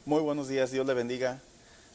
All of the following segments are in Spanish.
Muy buenos días, Dios le bendiga.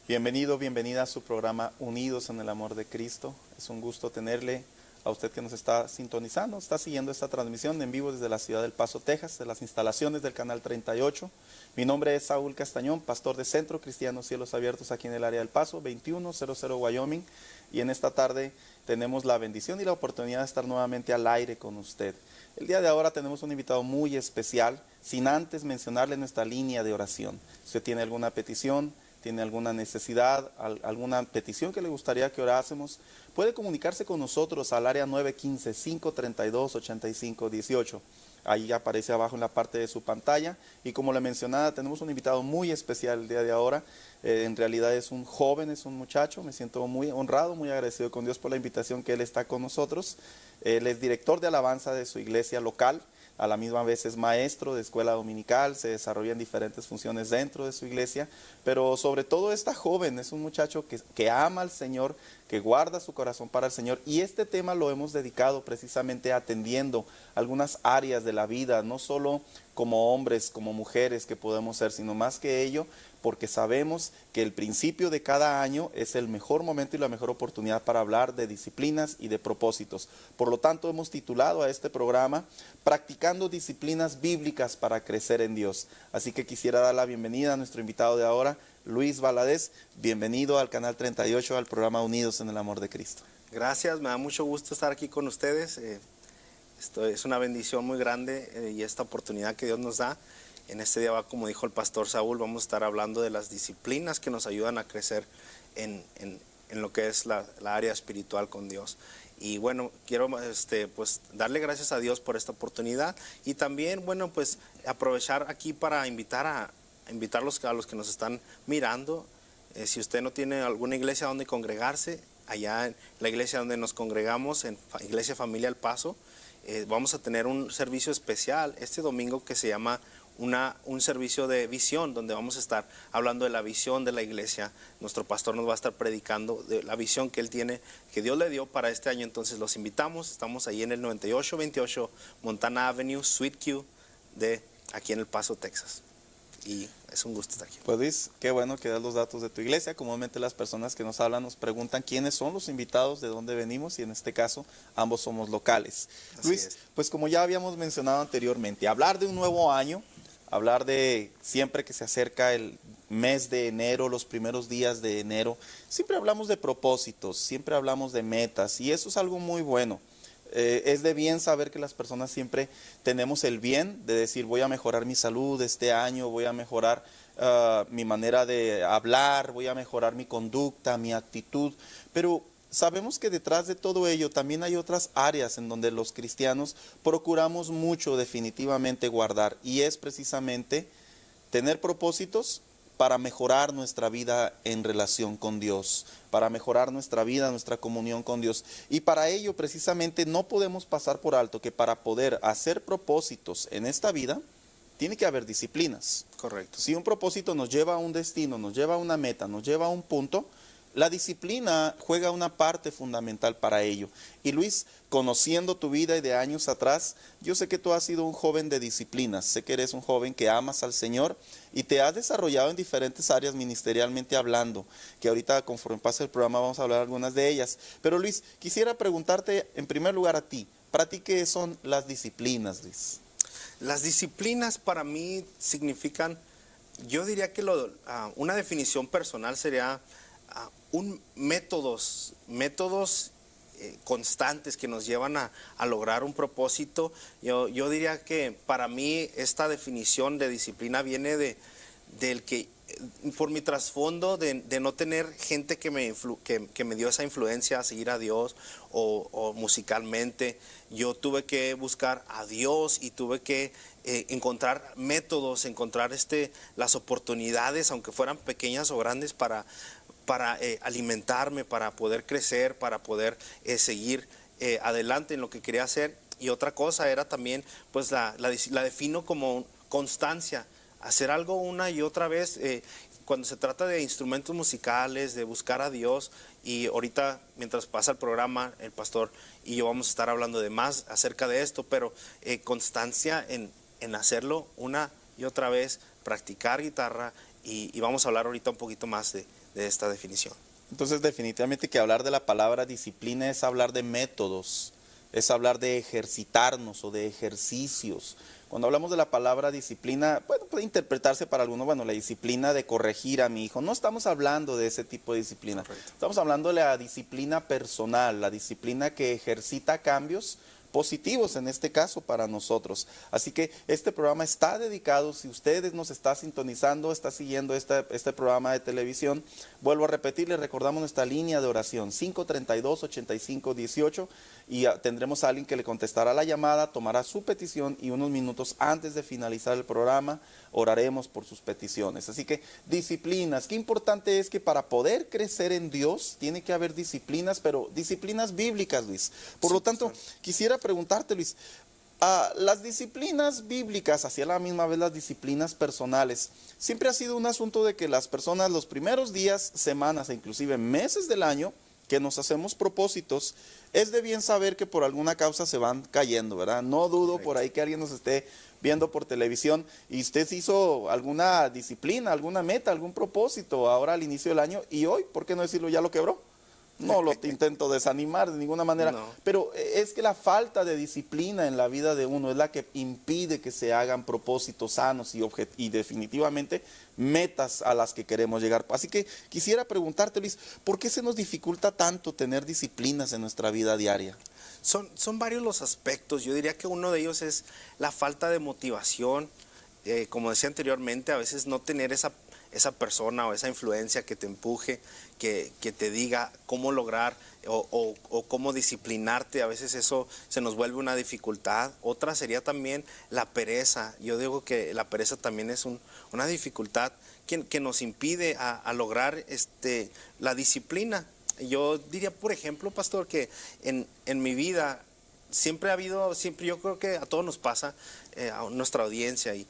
Bienvenido, bienvenida a su programa Unidos en el Amor de Cristo. Es un gusto tenerle a usted que nos está sintonizando, está siguiendo esta transmisión en vivo desde la ciudad del Paso, Texas, de las instalaciones del Canal 38. Mi nombre es Saúl Castañón, pastor de Centro Cristiano Cielos Abiertos aquí en el área del Paso, 2100 Wyoming. Y en esta tarde tenemos la bendición y la oportunidad de estar nuevamente al aire con usted. El día de ahora tenemos un invitado muy especial, sin antes mencionarle nuestra línea de oración. Si usted tiene alguna petición, tiene alguna necesidad, alguna petición que le gustaría que orásemos, puede comunicarse con nosotros al área 915-532-8518. Ahí aparece abajo en la parte de su pantalla. Y como le mencionaba, tenemos un invitado muy especial el día de ahora. En realidad es un joven, es un muchacho. Me siento muy honrado, muy agradecido con Dios por la invitación que él está con nosotros. Él es director de alabanza de su iglesia local. A la misma vez es maestro de escuela dominical, se desarrolla en diferentes funciones dentro de su iglesia, pero sobre todo está joven, es un muchacho que ama al Señor, que guarda su corazón para el Señor, y este tema lo hemos dedicado precisamente atendiendo algunas áreas de la vida, no solo como hombres, como mujeres que podemos ser, sino más que ello, porque sabemos que el principio de cada año es el mejor momento y la mejor oportunidad para hablar de disciplinas y de propósitos. Por lo tanto, hemos titulado a este programa Practicando disciplinas bíblicas para crecer en Dios. Así que quisiera dar la bienvenida a nuestro invitado de ahora, Luis Valadez. Bienvenido al Canal 38, al programa Unidos en el Amor de Cristo. Gracias, me da mucho gusto estar aquí con ustedes. Esto es una bendición muy grande y esta oportunidad que Dios nos da. En este día, como dijo el pastor Saúl, vamos a estar hablando de las disciplinas que nos ayudan a crecer en lo que es la área espiritual con Dios. Y bueno, quiero pues darle gracias a Dios por esta oportunidad y también, bueno, pues aprovechar aquí para invitarlos a los que nos están mirando. Si usted no tiene alguna iglesia donde congregarse, allá en la iglesia donde nos congregamos, en Iglesia Familia El Paso, vamos a tener un servicio especial este domingo que se llama un servicio de visión, donde vamos a estar hablando de la visión de la iglesia. Nuestro pastor nos va a estar predicando de la visión que él tiene, que Dios le dio para este año. Entonces los invitamos, estamos ahí en el 9828 Montana Avenue, Suite Q, de aquí en El Paso, Texas. Y es un gusto estar aquí. Pues Luis, qué bueno que das los datos de tu iglesia. Comúnmente las personas que nos hablan nos preguntan quiénes son los invitados, de dónde venimos, y en este caso ambos somos locales. Así Luis, es. pues como ya habíamos mencionado anteriormente, hablar de un nuevo año, hablar de siempre que se acerca el mes de enero, los primeros días de enero, siempre hablamos de propósitos, siempre hablamos de metas, y eso es algo muy bueno. Es de bien saber que las personas siempre tenemos el bien de decir voy a mejorar mi salud este año, voy a mejorar mi manera de hablar, voy a mejorar mi conducta, mi actitud, pero sabemos que detrás de todo ello también hay otras áreas en donde los cristianos procuramos mucho definitivamente guardar, y es precisamente tener propósitos para mejorar nuestra vida en relación con Dios, para mejorar nuestra vida, nuestra comunión con Dios. Y para ello precisamente no podemos pasar por alto que para poder hacer propósitos en esta vida, tiene que haber disciplinas. Correcto. Si un propósito nos lleva a un destino, nos lleva a una meta, nos lleva a un punto, la disciplina juega una parte fundamental para ello. Y Luis, conociendo tu vida y de años atrás, yo sé que tú has sido un joven de disciplinas, sé que eres un joven que amas al Señor y te has desarrollado en diferentes áreas ministerialmente hablando, que ahorita conforme pase el programa vamos a hablar algunas de ellas. Pero Luis, quisiera preguntarte en primer lugar a ti, ¿para ti qué son las disciplinas, Luis? Las disciplinas para mí significan, yo diría que una definición personal sería métodos constantes que nos llevan a lograr un propósito. Yo diría que para mí esta definición de disciplina viene del que, por mi trasfondo de no tener gente que me dio esa influencia a seguir a Dios o musicalmente, yo tuve que buscar a Dios y tuve que encontrar métodos, encontrar las oportunidades, aunque fueran pequeñas o grandes, para alimentarme, para poder crecer, para poder seguir adelante en lo que quería hacer. Y otra cosa era también, pues la defino como constancia, hacer algo una y otra vez, cuando se trata de instrumentos musicales, de buscar a Dios. Y ahorita, mientras pasa el programa, el pastor y yo vamos a estar hablando de más acerca de esto, pero constancia en hacerlo una y otra vez, practicar guitarra, y vamos a hablar ahorita un poquito más de esta definición. Entonces, definitivamente que hablar de la palabra disciplina es hablar de métodos, es hablar de ejercitarnos o de ejercicios. Cuando hablamos de la palabra disciplina, bueno, puede interpretarse para algunos, bueno, la disciplina de corregir a mi hijo. No estamos hablando de ese tipo de disciplina. Correcto. Estamos hablando de la disciplina personal, la disciplina que ejercita cambios positivos en este caso para nosotros. Así que este programa está dedicado, si ustedes nos está sintonizando, está siguiendo este programa de televisión, vuelvo a repetir, les recordamos nuestra línea de oración 532-8518 y tendremos a alguien que le contestará la llamada, tomará su petición y unos minutos antes de finalizar el programa oraremos por sus peticiones. Así que disciplinas, qué importante es que para poder crecer en Dios tiene que haber disciplinas, pero disciplinas bíblicas, Luis. Por lo tanto, quisiera preguntarte, Luis, las disciplinas bíblicas, hacia la misma vez las disciplinas personales, siempre ha sido un asunto de que las personas los primeros días, semanas e inclusive meses del año que nos hacemos propósitos, es de bien saber que por alguna causa se van cayendo, ¿verdad? No dudo por ahí que alguien nos esté viendo por televisión y usted hizo alguna disciplina, alguna meta, algún propósito ahora al inicio del año y hoy, ¿por qué no decirlo? Ya lo quebró. No lo intento desanimar de ninguna manera, No. pero es que la falta de disciplina en la vida de uno es la que impide que se hagan propósitos sanos y definitivamente metas a las que queremos llegar. Así que quisiera preguntarte, Luis, ¿por qué se nos dificulta tanto tener disciplinas en nuestra vida diaria? Son varios los aspectos. Yo diría que uno de ellos es la falta de motivación. Como decía anteriormente, a veces no tener esa persona o esa influencia que te empuje, que te diga cómo lograr o cómo disciplinarte. A veces eso se nos vuelve una dificultad. Otra sería también la pereza. Yo digo que la pereza también es una dificultad que nos impide a lograr la disciplina. Yo diría, por ejemplo, pastor, que en mi vida siempre ha habido, yo creo que a todos nos pasa, a nuestra audiencia, y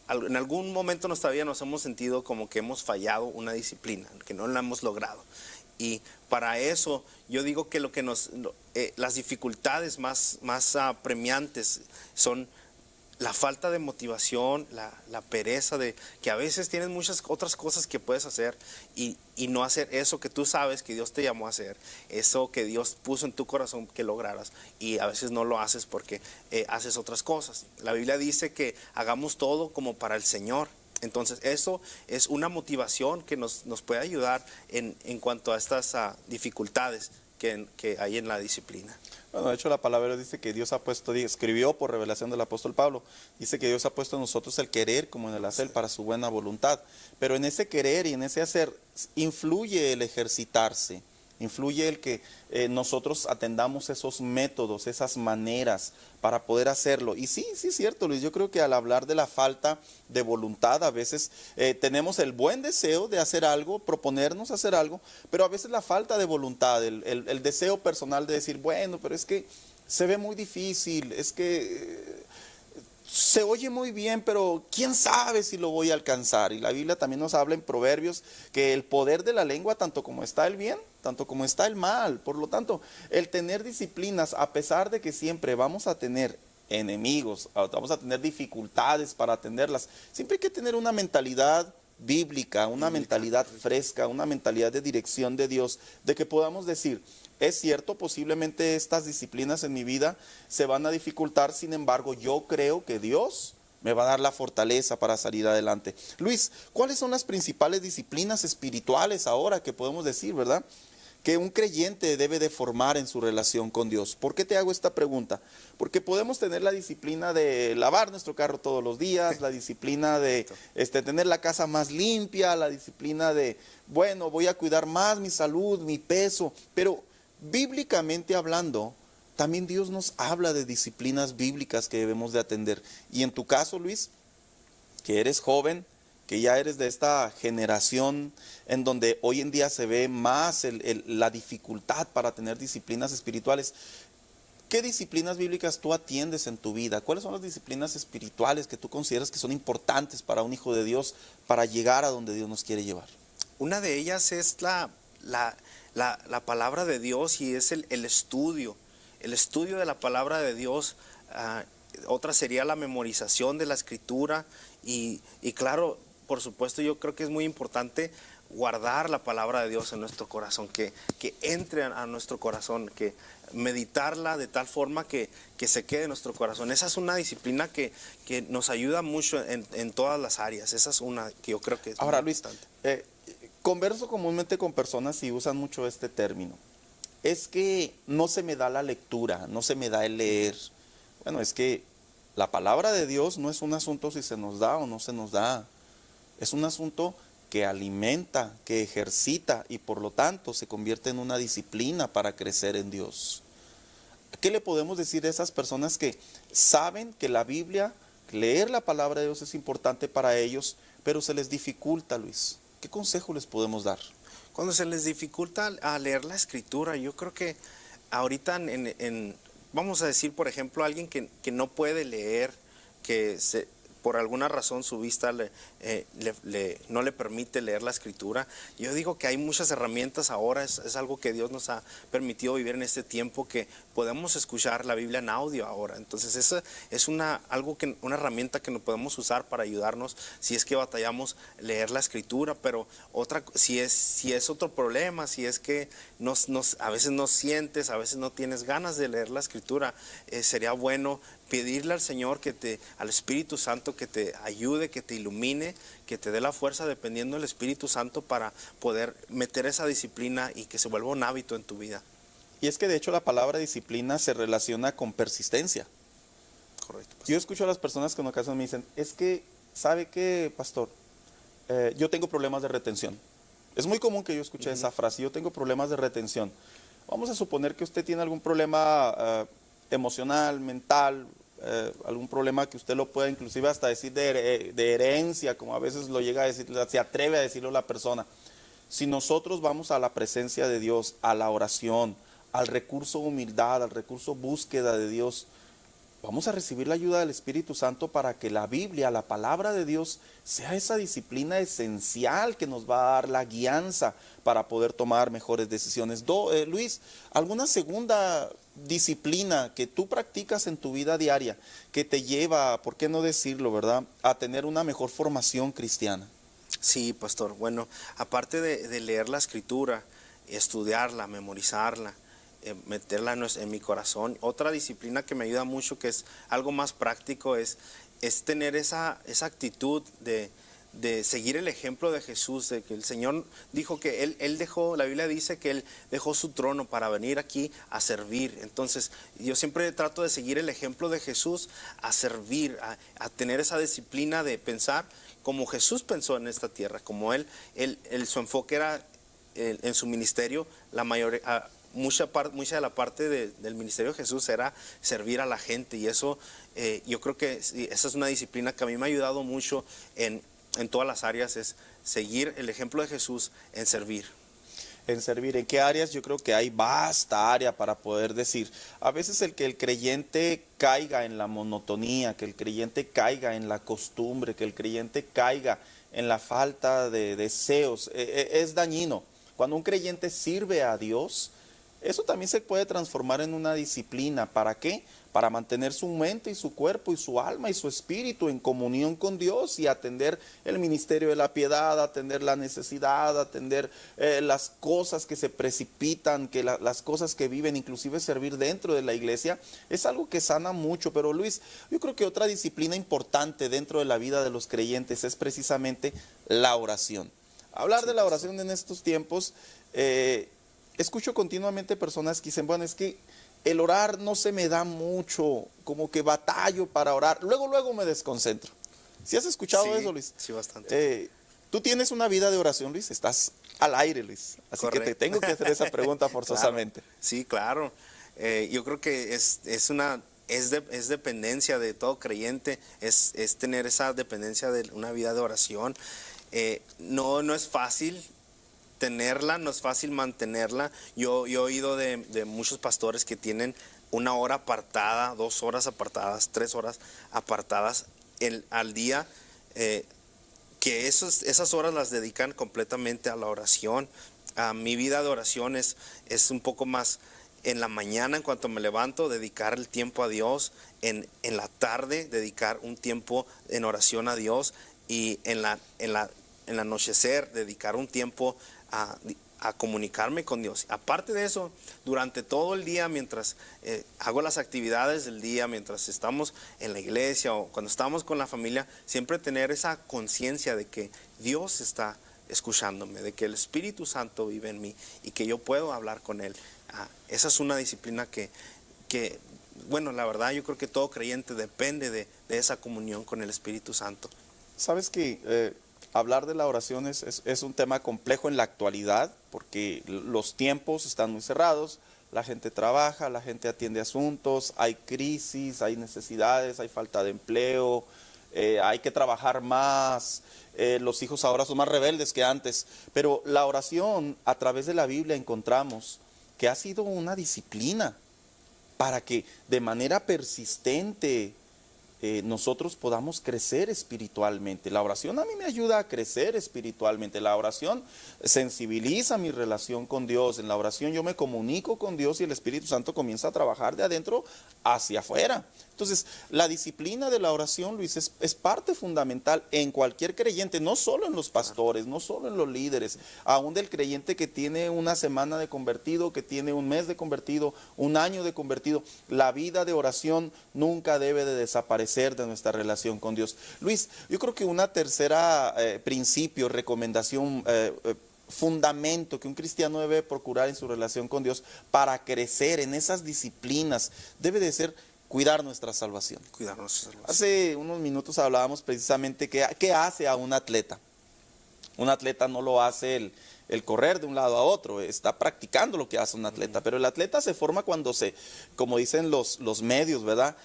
en algún momento de nuestra vida nos hemos sentido como que hemos fallado una disciplina, que no la hemos logrado. Y para eso yo digo que las dificultades más apremiantes son la falta de motivación, la pereza de que a veces tienes muchas otras cosas que puedes hacer y no hacer eso que tú sabes que Dios te llamó a hacer, eso que Dios puso en tu corazón que lograras, y a veces no lo haces porque haces otras cosas. La Biblia dice que hagamos todo como para el Señor. Entonces eso es una motivación que nos puede ayudar en cuanto a estas dificultades que hay en la disciplina. Bueno, de hecho la palabra dice que Dios ha puesto, escribió por revelación del apóstol Pablo, dice que Dios ha puesto en nosotros el querer como en el hacer para su buena voluntad. Pero en ese querer y en ese hacer influye el ejercitarse, influye el que nosotros atendamos esos métodos, esas maneras para poder hacerlo. Y sí, es cierto, Luis, yo creo que al hablar de la falta de voluntad, a veces tenemos el buen deseo de hacer algo, proponernos hacer algo, pero a veces la falta de voluntad, el deseo personal de decir, bueno, pero es que se ve muy difícil, es que se oye muy bien, pero quién sabe si lo voy a alcanzar. Y la Biblia también nos habla en Proverbios que el poder de la lengua, tanto como está el bien, tanto como está el mal. Por lo tanto, el tener disciplinas, a pesar de que siempre vamos a tener enemigos, vamos a tener dificultades para atenderlas, siempre hay que tener una mentalidad bíblica, una mentalidad fresca, una mentalidad de dirección de Dios, de que podamos decir, es cierto, posiblemente estas disciplinas en mi vida se van a dificultar, sin embargo, yo creo que Dios me va a dar la fortaleza para salir adelante. Luis, ¿cuáles son las principales disciplinas espirituales ahora que podemos decir, verdad, que un creyente debe de formar en su relación con Dios? ¿Por qué te hago esta pregunta? Porque podemos tener la disciplina de lavar nuestro carro todos los días, la disciplina de tener la casa más limpia, la disciplina de, bueno, voy a cuidar más mi salud, mi peso, pero bíblicamente hablando, también Dios nos habla de disciplinas bíblicas que debemos de atender. Y en tu caso, Luis, que eres joven, que ya eres de esta generación en donde hoy en día se ve más la dificultad para tener disciplinas espirituales, ¿qué disciplinas bíblicas tú atiendes en tu vida? ¿Cuáles son las disciplinas espirituales que tú consideras que son importantes para un hijo de Dios para llegar a donde Dios nos quiere llevar? Una de ellas es la palabra de Dios, y es el estudio de la palabra de Dios. Otra sería la memorización de la escritura y claro, por supuesto, yo creo que es muy importante guardar la palabra de Dios en nuestro corazón, que entre a nuestro corazón, que meditarla de tal forma que se quede en nuestro corazón. Esa es una disciplina que nos ayuda mucho en todas las áreas. Esa es una que yo creo que es Ahora, muy Luis, importante. converso comúnmente con personas y usan mucho este término. Es que no se me da la lectura, no se me da el leer. Bueno, es que la palabra de Dios no es un asunto si se nos da o no se nos da. Es un asunto que alimenta, que ejercita y por lo tanto se convierte en una disciplina para crecer en Dios. ¿Qué le podemos decir a esas personas que saben que la Biblia, leer la palabra de Dios es importante para ellos, pero se les dificulta, Luis? ¿Qué consejo les podemos dar? Cuando se les dificulta a leer la escritura, yo creo que ahorita vamos a decir, por ejemplo, alguien que no puede leer, por alguna razón su vista no le permite leer la escritura. Yo digo que hay muchas herramientas ahora, es algo que Dios nos ha permitido vivir en este tiempo, que podemos escuchar la Biblia en audio ahora. Entonces esa es una herramienta que nos podemos usar para ayudarnos si es que batallamos leer la escritura. Pero si es otro problema, si es que a veces no sientes, a veces no tienes ganas de leer la escritura, sería bueno pedirle al Señor, al Espíritu Santo, que te ayude, que te ilumine, que te dé la fuerza, dependiendo del Espíritu Santo, para poder meter esa disciplina y que se vuelva un hábito en tu vida. Y es que de hecho la palabra disciplina se relaciona con persistencia. Correcto, pastor. Yo escucho a las personas que en ocasiones me dicen, es que, ¿sabe qué, pastor? Yo tengo problemas de retención. Es muy común que yo escuche esa frase, yo tengo problemas de retención. Vamos a suponer que usted tiene algún problema emocional, mental, algún problema que usted lo pueda inclusive hasta decir de herencia, como a veces lo llega a decir, se atreve a decirlo la persona. Si nosotros vamos a la presencia de Dios, a la oración, al recurso humildad, al recurso búsqueda de Dios, vamos a recibir la ayuda del Espíritu Santo para que la Biblia, la palabra de Dios, sea esa disciplina esencial que nos va a dar la guianza para poder tomar mejores decisiones. Luis, ¿alguna segunda disciplina que tú practicas en tu vida diaria que te lleva, por qué no decirlo, verdad, a tener una mejor formación cristiana? Sí, pastor. Bueno, aparte de leer la escritura, estudiarla, memorizarla, meterla en mi corazón, otra disciplina que me ayuda mucho, que es algo más práctico, es tener esa actitud de seguir el ejemplo de Jesús, de que el Señor dijo que Él dejó, la Biblia dice que Él dejó su trono para venir aquí a servir. Entonces yo siempre trato de seguir el ejemplo de Jesús, a servir, a tener esa disciplina de pensar como Jesús pensó en esta tierra, como su enfoque era en su ministerio, mucha de la parte del ministerio de Jesús era servir a la gente, y eso yo creo que esa es una disciplina que a mí me ha ayudado mucho en todas las áreas, es seguir el ejemplo de Jesús en servir. En servir, ¿en qué áreas? Yo creo que hay vasta área para poder decir. A veces el que el creyente caiga en la monotonía, que el creyente caiga en la costumbre, que el creyente caiga en la falta de deseos, es dañino. Cuando un creyente sirve a Dios, eso también se puede transformar en una disciplina. ¿Para qué? Para mantener su mente y su cuerpo y su alma y su espíritu en comunión con Dios y atender el ministerio de la piedad, atender la necesidad, atender las cosas que se precipitan, las cosas que viven, inclusive servir dentro de la iglesia. Es algo que sana mucho. Pero Luis, yo creo que otra disciplina importante dentro de la vida de los creyentes es precisamente la oración. Hablar de la oración en estos tiempos, escucho continuamente personas que dicen, bueno, es que el orar no se me da mucho, como que batallo para orar, luego me desconcentro. ¿Sí has escuchado eso, Luis? Sí, bastante. Tú tienes una vida de oración, Luis, estás al aire, Luis, así Correcto. que te tengo que hacer esa pregunta forzosamente. Claro. Sí, claro. Yo creo que es dependencia de todo creyente, es tener esa dependencia de una vida de oración. No es fácil tenerla, no es fácil mantenerla. Yo he oído de muchos pastores que tienen 1 hora apartada, 2 horas apartadas, 3 horas apartadas al día, que esas horas las dedican completamente a la oración. Mi vida de oración es un poco más en la mañana, en cuanto me levanto, dedicar el tiempo a Dios. En la tarde, dedicar un tiempo en oración a Dios. y en el anochecer dedicar un tiempo a comunicarme con Dios. Aparte de eso, durante todo el día, mientras hago las actividades del día, mientras estamos en la iglesia o cuando estamos con la familia, siempre tener esa conciencia de que Dios está escuchándome, de que el Espíritu Santo vive en mí y que yo puedo hablar con Él. Esa es una disciplina que, bueno, la verdad yo creo que todo creyente depende de esa comunión con el Espíritu Santo. Sabes que hablar de la oración es un tema complejo en la actualidad, porque los tiempos están muy cerrados, la gente trabaja, la gente atiende asuntos, hay crisis, hay necesidades, hay falta de empleo, hay que trabajar más, los hijos ahora son más rebeldes que antes, pero la oración a través de la Biblia encontramos que ha sido una disciplina para que de manera persistente nosotros podamos crecer espiritualmente. La oración a mí me ayuda a crecer espiritualmente. La oración sensibiliza mi relación con Dios. En la oración yo me comunico con Dios y el Espíritu Santo comienza a trabajar de adentro hacia afuera. Entonces, la disciplina de la oración, Luis, es parte fundamental en cualquier creyente, no solo en los pastores, no solo en los líderes, aún del creyente que tiene una semana de convertido, que tiene un mes de convertido, un año de convertido. La vida de oración nunca debe de desaparecer de nuestra relación con Dios. Luis, yo creo que una tercera principio, recomendación, fundamento que un cristiano debe procurar en su relación con Dios para crecer en esas disciplinas, debe de ser cuidar nuestra salvación. Cuidar nuestra salvación. Hace unos minutos hablábamos precisamente qué hace a un atleta. Un atleta no lo hace el correr de un lado a otro, está practicando lo que hace un atleta, pero el atleta se forma cuando como dicen los medios, ¿verdad?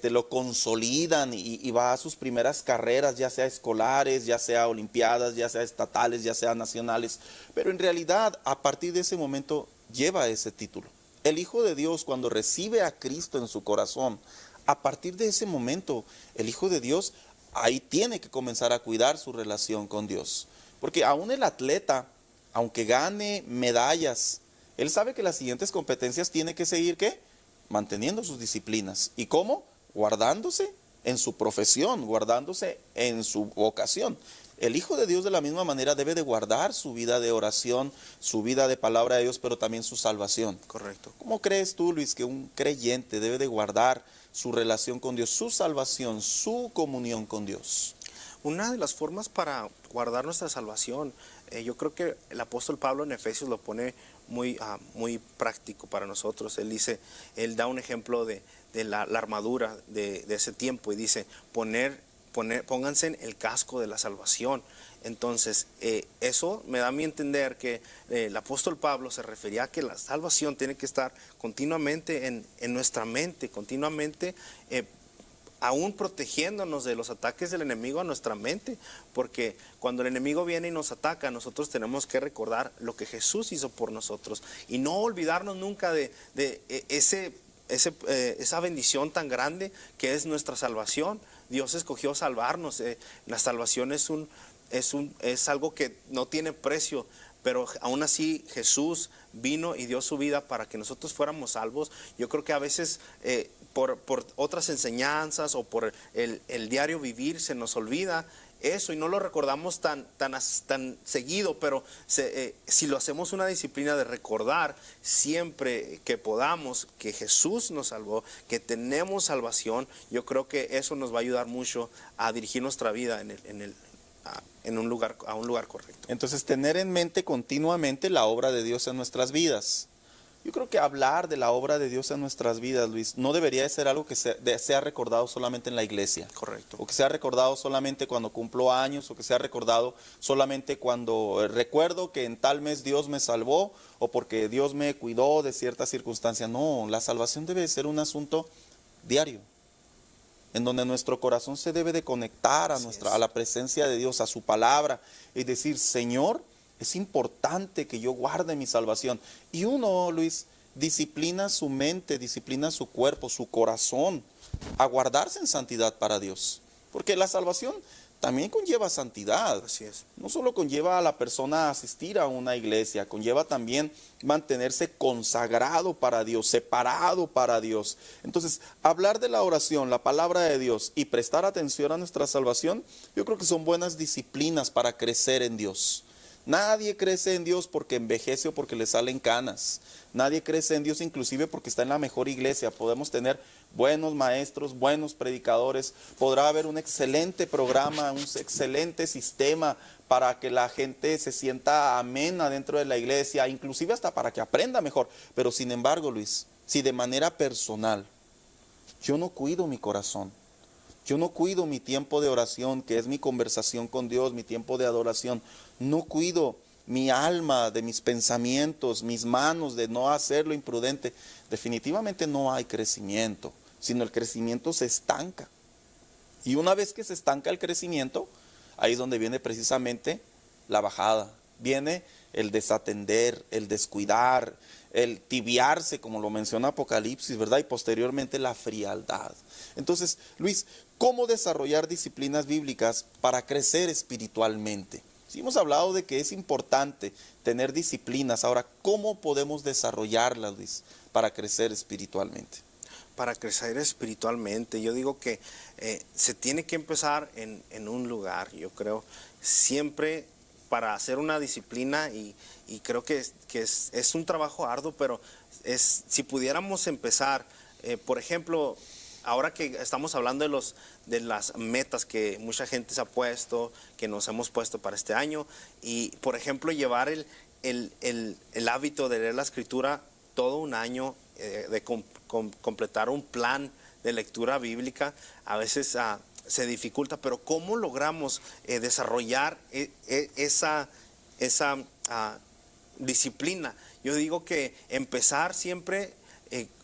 Lo consolidan y va a sus primeras carreras, ya sea escolares, ya sea olimpiadas, ya sea estatales, ya sea nacionales, pero en realidad a partir de ese momento lleva ese título. El Hijo de Dios, cuando recibe a Cristo en su corazón, a partir de ese momento, el Hijo de Dios ahí tiene que comenzar a cuidar su relación con Dios. Porque aún el atleta, aunque gane medallas, él sabe que las siguientes competencias tiene que seguir, ¿qué? Manteniendo sus disciplinas. ¿Y cómo? Guardándose en su profesión, guardándose en su vocación. El Hijo de Dios de la misma manera debe de guardar su vida de oración, su vida de palabra de Dios, pero también su salvación. Correcto. ¿Cómo crees tú, Luis, que un creyente debe de guardar su relación con Dios, su salvación, su comunión con Dios? Una de las formas para guardar nuestra salvación, yo creo que el apóstol Pablo en Efesios lo pone muy práctico para nosotros. Él da un ejemplo de la armadura de ese tiempo y dice, pónganse en el casco de la salvación. Entonces, eso me da a mí entender que el apóstol Pablo se refería a que la salvación tiene que estar continuamente en nuestra mente, continuamente aún protegiéndonos de los ataques del enemigo a nuestra mente, porque cuando el enemigo viene y nos ataca, nosotros tenemos que recordar lo que Jesús hizo por nosotros y no olvidarnos nunca de esa bendición tan grande que es nuestra salvación. Dios escogió salvarnos. La salvación es algo que no tiene precio, pero aún así Jesús vino y dio su vida para que nosotros fuéramos salvos. Yo creo que a veces por otras enseñanzas o por el diario vivir se nos olvida eso y no lo recordamos tan seguido, pero si lo hacemos una disciplina de recordar siempre que podamos que Jesús nos salvó, que tenemos salvación, yo creo que eso nos va a ayudar mucho a dirigir nuestra vida a un lugar correcto. Entonces, tener en mente continuamente la obra de Dios en nuestras vidas. Yo creo que hablar de la obra de Dios en nuestras vidas, Luis, no debería de ser algo que sea recordado solamente en la iglesia. Correcto. O que sea recordado solamente cuando cumplo años, o que sea recordado solamente cuando recuerdo que en tal mes Dios me salvó, o porque Dios me cuidó de cierta circunstancia. No, la salvación debe de ser un asunto diario, en donde nuestro corazón se debe de conectar a la presencia de Dios, a su palabra, y decir, Señor, es importante que yo guarde mi salvación. Y uno, Luis, disciplina su mente, disciplina su cuerpo, su corazón, a guardarse en santidad para Dios. Porque la salvación también conlleva santidad. Así es. No solo conlleva a la persona asistir a una iglesia, conlleva también mantenerse consagrado para Dios, separado para Dios. Entonces, hablar de la oración, la palabra de Dios y prestar atención a nuestra salvación, yo creo que son buenas disciplinas para crecer en Dios. Nadie crece en Dios porque envejece o porque le salen canas. Nadie crece en Dios inclusive porque está en la mejor iglesia. Podemos tener buenos maestros, buenos predicadores. Podrá haber un excelente programa, un excelente sistema para que la gente se sienta amena dentro de la iglesia, inclusive hasta para que aprenda mejor. Pero sin embargo, Luis, si de manera personal yo no cuido mi corazón, yo no cuido mi tiempo de oración, que es mi conversación con Dios, mi tiempo de adoración. No cuido mi alma de mis pensamientos, mis manos de no hacer lo imprudente. Definitivamente no hay crecimiento, sino el crecimiento se estanca. Y una vez que se estanca el crecimiento, ahí es donde viene precisamente la bajada. Viene el desatender, el descuidar, el tibiarse, como lo menciona Apocalipsis, ¿verdad? Y posteriormente la frialdad. Entonces, Luis, ¿cómo desarrollar disciplinas bíblicas para crecer espiritualmente? Sí, hemos hablado de que es importante tener disciplinas. Ahora, ¿cómo podemos desarrollarlas, Luis, para crecer espiritualmente? Para crecer espiritualmente, yo digo que se tiene que empezar en un lugar, yo creo, siempre para hacer una disciplina y creo que es un trabajo arduo, pero si pudiéramos empezar, por ejemplo, ahora que estamos hablando de las metas que mucha gente se ha puesto, que nos hemos puesto para este año, y por ejemplo llevar el hábito de leer la Escritura todo un año, de completar un plan de lectura bíblica, a veces se dificulta, pero ¿cómo logramos desarrollar esa disciplina? Yo digo que empezar siempre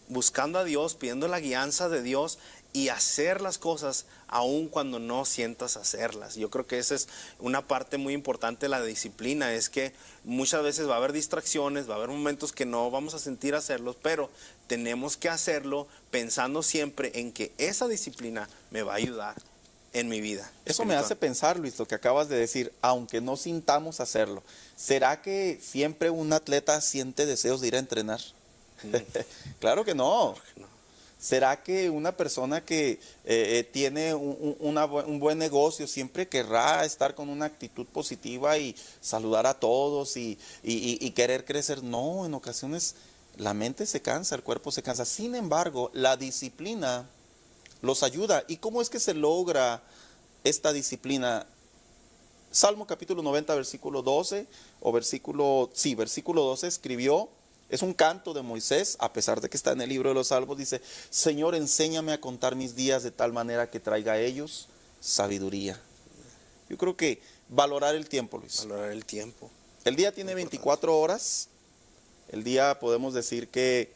buscando a Dios, pidiendo la guianza de Dios y hacer las cosas aun cuando no sientas hacerlas. Yo creo que esa es una parte muy importante de la disciplina, es que muchas veces va a haber distracciones, va a haber momentos que no vamos a sentir hacerlos, pero tenemos que hacerlo pensando siempre en que esa disciplina me va a ayudar en mi vida. Eso me hace pensar, Luis, lo que acabas de decir, aunque no sintamos hacerlo. ¿Será que siempre un atleta siente deseos de ir a entrenar? Claro que no. ¿Será que una persona que tiene un buen negocio siempre querrá estar con una actitud positiva y saludar a todos y querer crecer? No, en ocasiones la mente se cansa, el cuerpo se cansa. Sin embargo, la disciplina los ayuda. ¿Y cómo es que se logra esta disciplina? Salmo capítulo 90, versículo 12, versículo 12 escribió. Es un canto de Moisés, a pesar de que está en el libro de los Salmos, dice: Señor, enséñame a contar mis días de tal manera que traiga a ellos sabiduría. Yo creo que valorar el tiempo, Luis. Valorar el tiempo. El día tiene 24 horas. El día podemos decir que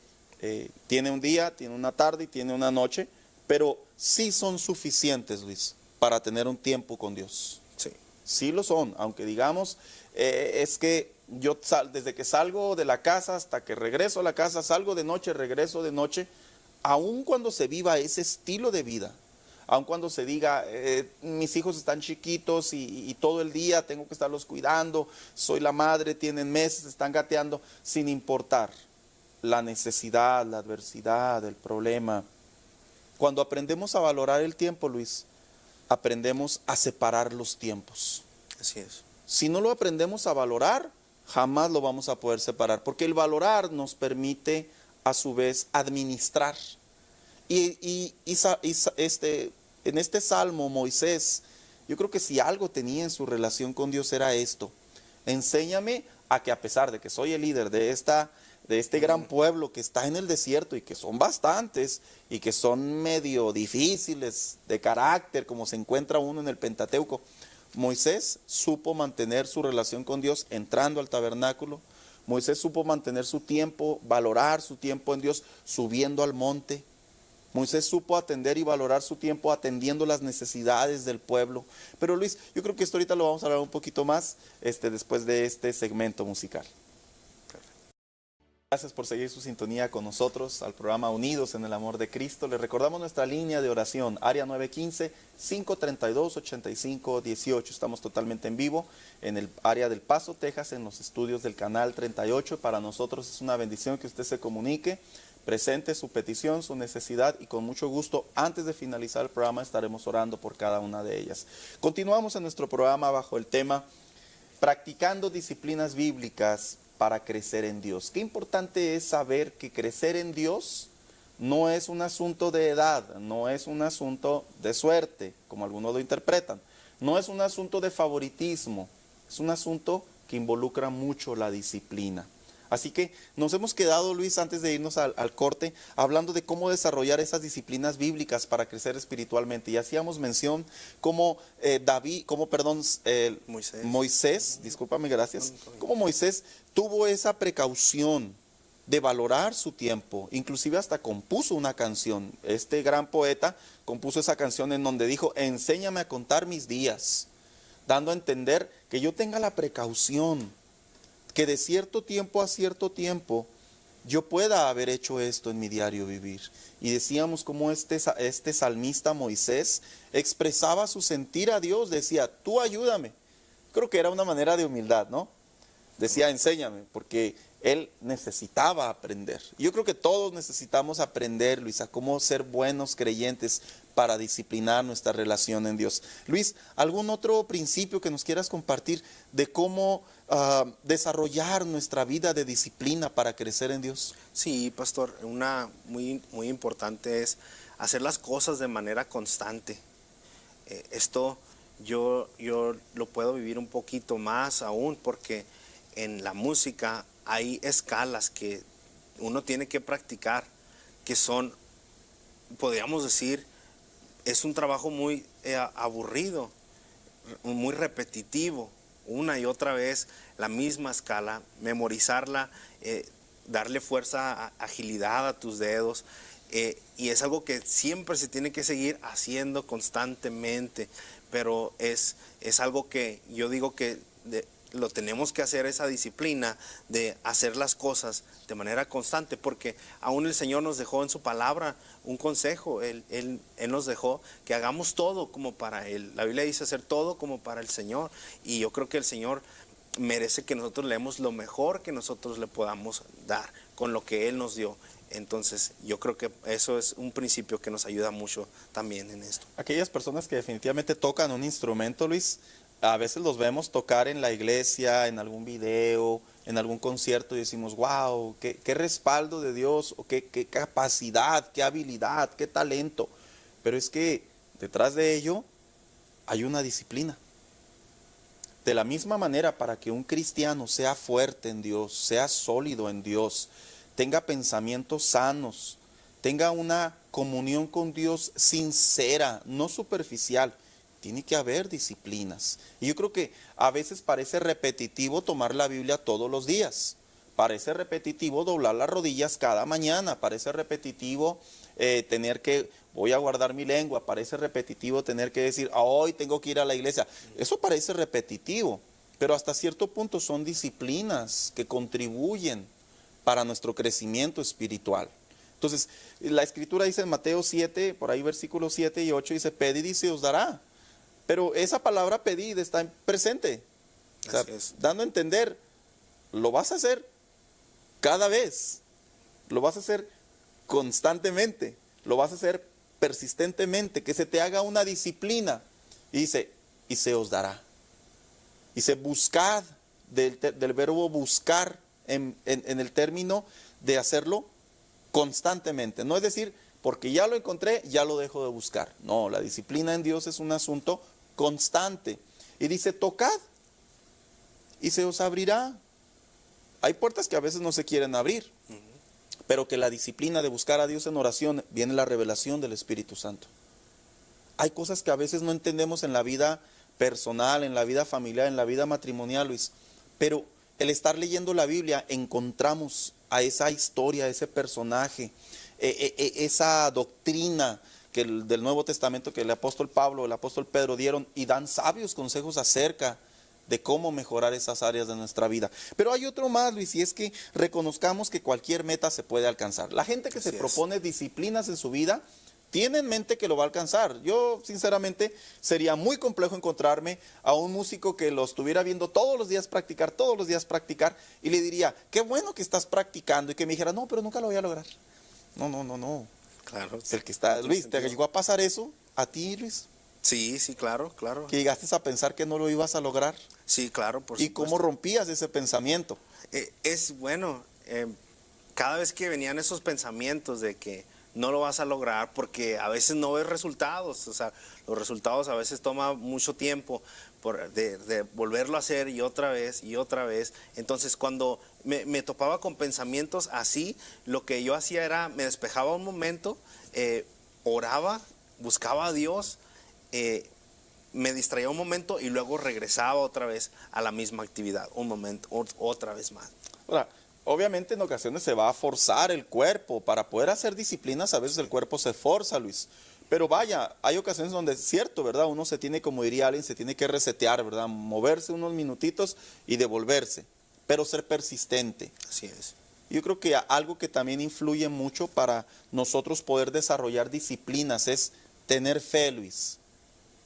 tiene un día, tiene una tarde y tiene una noche, pero sí son suficientes, Luis, para tener un tiempo con Dios. Sí. Sí lo son, aunque digamos, es que yo desde que salgo de la casa hasta que regreso a la casa, salgo de noche, regreso de noche, aun cuando se viva ese estilo de vida, aun cuando se diga, mis hijos están chiquitos y todo el día tengo que estarlos cuidando, soy la madre, tienen meses, están gateando, sin importar la necesidad, la adversidad, el problema. Cuando aprendemos a valorar el tiempo, Luis, aprendemos a separar los tiempos. Así es. Si no lo aprendemos a valorar, jamás lo vamos a poder separar, porque el valorar nos permite a su vez administrar. En este salmo Moisés, yo creo que si algo tenía en su relación con Dios era esto: enséñame a que, a pesar de que soy el líder de este gran pueblo que está en el desierto, y que son bastantes y que son medio difíciles de carácter, como se encuentra uno en el Pentateuco, Moisés supo mantener su relación con Dios entrando al tabernáculo. Moisés supo mantener su tiempo, valorar su tiempo en Dios subiendo al monte. Moisés supo atender y valorar su tiempo atendiendo las necesidades del pueblo. Pero Luis, yo creo que esto ahorita lo vamos a hablar un poquito más después de este segmento musical. Gracias por seguir su sintonía con nosotros al programa Unidos en el Amor de Cristo. Les recordamos nuestra línea de oración, área 915-532-8518. Estamos totalmente en vivo en el área del Paso, Texas, en los estudios del canal 38. Para nosotros es una bendición que usted se comunique, presente su petición, su necesidad, y con mucho gusto, antes de finalizar el programa, estaremos orando por cada una de ellas. Continuamos en nuestro programa bajo el tema Practicando disciplinas bíblicas para crecer en Dios. Qué importante es saber que crecer en Dios no es un asunto de edad, no es un asunto de suerte, como algunos lo interpretan, no es un asunto de favoritismo, es un asunto que involucra mucho la disciplina. Así que nos hemos quedado, Luis, antes de irnos al corte, hablando de cómo desarrollar esas disciplinas bíblicas para crecer espiritualmente. Y hacíamos mención como Moisés, discúlpame, gracias, como Moisés tuvo esa precaución de valorar su tiempo, inclusive hasta compuso una canción. Este gran poeta compuso esa canción en donde dijo: enséñame a contar mis días, dando a entender que yo tenga la precaución, que de cierto tiempo a cierto tiempo yo pueda haber hecho esto en mi diario vivir. Y decíamos cómo este salmista Moisés expresaba su sentir a Dios, decía: tú ayúdame. Creo que era una manera de humildad, ¿no? Decía: enséñame, porque él necesitaba aprender. Y yo creo que todos necesitamos aprender, Luis, a cómo ser buenos creyentes para disciplinar nuestra relación en Dios. Luis, ¿algún otro principio que nos quieras compartir de cómo desarrollar nuestra vida de disciplina para crecer en Dios? Sí, pastor, una muy importante es hacer las cosas de manera constante. Esto yo lo puedo vivir un poquito más aún, porque en la música hay escalas que uno tiene que practicar, que son, podríamos decir, es un trabajo muy aburrido, muy repetitivo, una y otra vez la misma escala, memorizarla, darle fuerza, agilidad a tus dedos, y es algo que siempre se tiene que seguir haciendo constantemente, pero es algo que yo digo que lo tenemos que hacer, esa disciplina de hacer las cosas de manera constante, porque aún el Señor nos dejó en su palabra un consejo. Él nos dejó que hagamos todo como para Él. La Biblia dice hacer todo como para el Señor, y yo creo que el Señor merece que nosotros le demos lo mejor que nosotros le podamos dar con lo que Él nos dio. Entonces yo creo que eso es un principio que nos ayuda mucho también en esto. Aquellas personas que definitivamente tocan un instrumento, Luis, a veces los vemos tocar en la iglesia, en algún video, en algún concierto, y decimos: wow, qué respaldo de Dios, o qué capacidad, qué habilidad, qué talento. Pero es que detrás de ello hay una disciplina. De la misma manera, para que un cristiano sea fuerte en Dios, sea sólido en Dios, tenga pensamientos sanos, tenga una comunión con Dios sincera, no superficial, tiene que haber disciplinas. Y yo creo que a veces parece repetitivo tomar la Biblia todos los días. Parece repetitivo doblar las rodillas cada mañana. Parece repetitivo voy a guardar mi lengua. Parece repetitivo tener que decir: hoy tengo que ir a la iglesia. Eso parece repetitivo, pero hasta cierto punto son disciplinas que contribuyen para nuestro crecimiento espiritual. Entonces, la Escritura dice en Mateo 7, por ahí versículos 7 y 8, dice: pedid y se os dará. Pero esa palabra pedid está en presente, o sea, dando a entender, lo vas a hacer cada vez, lo vas a hacer constantemente, lo vas a hacer persistentemente, que se te haga una disciplina. Y dice: y se os dará. Dice: buscad, del verbo buscar, en el término de hacerlo constantemente. No es decir, porque ya lo encontré, ya lo dejo de buscar. No, la disciplina en Dios es un asunto constante. Y dice: tocad y se os abrirá. Hay puertas que a veces no se quieren abrir, pero que la disciplina de buscar a Dios en oración viene la revelación del Espíritu Santo. Hay cosas que a veces no entendemos en la vida personal, en la vida familiar, en la vida matrimonial, Luis, pero el estar leyendo la Biblia encontramos a esa historia, a ese personaje, esa doctrina del Nuevo Testamento que el apóstol Pablo, el apóstol Pedro dieron, y dan sabios consejos acerca de cómo mejorar esas áreas de nuestra vida. Pero hay otro más, Luis, y es que reconozcamos que cualquier meta se puede alcanzar. La gente que se propone disciplinas en su vida, tiene en mente que lo va a alcanzar. Yo, sinceramente, sería muy complejo encontrarme a un músico que lo estuviera viendo todos los días practicar, y le diría, qué bueno que estás practicando, y que me dijera, no, pero nunca lo voy a lograr. No. Claro. El que está, Luis, ¿te llegó a pasar eso a ti, Luis? Sí, claro. Que llegaste a pensar que no lo ibas a lograr. Sí, claro, por ¿Y supuesto. cómo rompías ese pensamiento? Es bueno, cada vez que venían esos pensamientos de que no lo vas a lograr, porque a veces no ves resultados, o sea, los resultados a veces toma mucho tiempo de volverlo a hacer y otra vez. Entonces, cuando me topaba con pensamientos así, lo que yo hacía era, me despejaba un momento, oraba, buscaba a Dios, me distraía un momento y luego regresaba otra vez a la misma actividad, un momento, otra vez más. Ahora, obviamente en ocasiones se va a forzar el cuerpo. Para poder hacer disciplinas, a veces el cuerpo se forza, Luis. Pero vaya, hay ocasiones donde es cierto, ¿verdad? Uno se tiene, como diría alguien, se tiene que resetear, ¿verdad? Moverse unos minutitos y devolverse, pero ser persistente. Así es. Yo creo que algo que también influye mucho para nosotros poder desarrollar disciplinas es tener fe, Luis.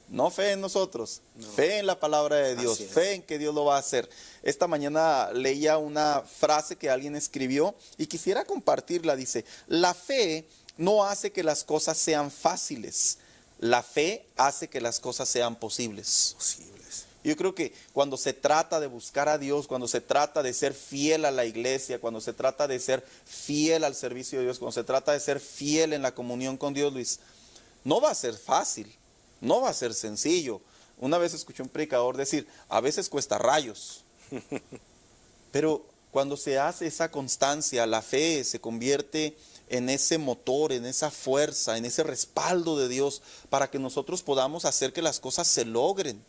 No fe en nosotros, fe en la palabra de Dios, fe en que Dios lo va a hacer. Esta mañana leía una frase que alguien escribió y quisiera compartirla. Dice, la fe no hace que las cosas sean fáciles, la fe hace que las cosas sean posibles. Yo creo que cuando se trata de buscar a Dios, cuando se trata de ser fiel a la iglesia, cuando se trata de ser fiel al servicio de Dios, cuando se trata de ser fiel en la comunión con Dios, Luis, no va a ser fácil. No va a ser sencillo. Una vez escuché un predicador decir, a veces cuesta rayos. Pero cuando se hace esa constancia, la fe se convierte en ese motor, en esa fuerza, en ese respaldo de Dios para que nosotros podamos hacer que las cosas se logren.